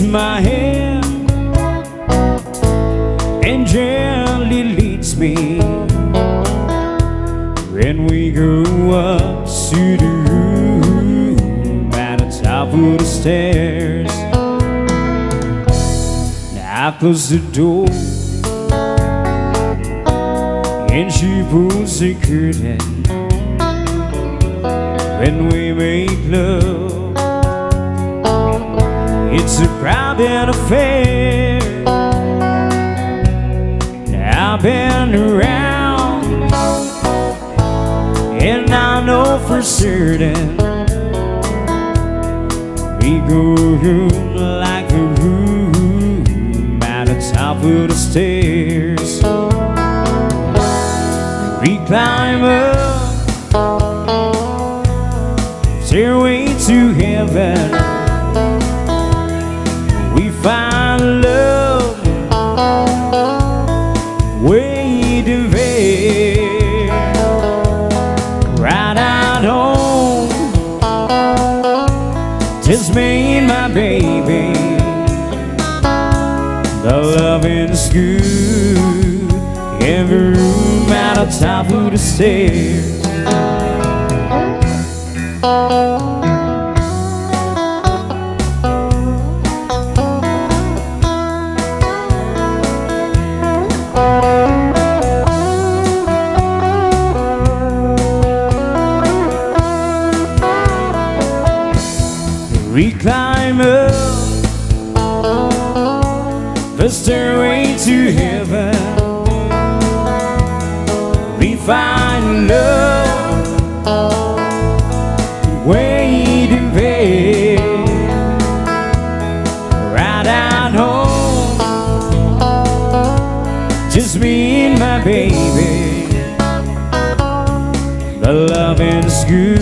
takes my hand and gently leads me when we go up to the room at the top of the stairs. Now I close the door and she pulls the curtain. When we make love, it's a private affair. Now I've been around and I know for certain we go room like a room at the top of the stairs. We climb up stairway to heaven. We find love waiting there. Right out home, just me and my baby. The loving's good, every room at the top of the stairs. We climb up the stairway to heaven. We find love waiting there. Right out home, just me and my baby. The loving's good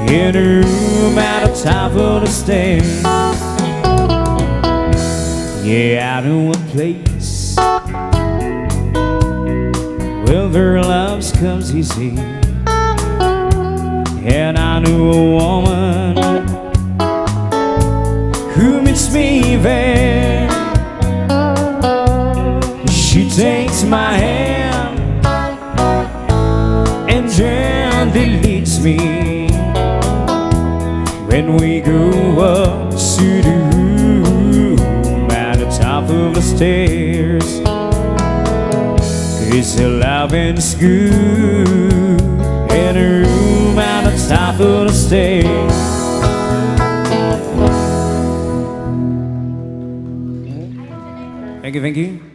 in a room at the top of the stairs. Yeah, I know a place where love comes easy, and I know a woman who meets me there. She takes my hand and gently leads me when we go up to the room at the top of the stairs. 'Cause the loving's good in a room at the top of the stairs. Thank you, thank you.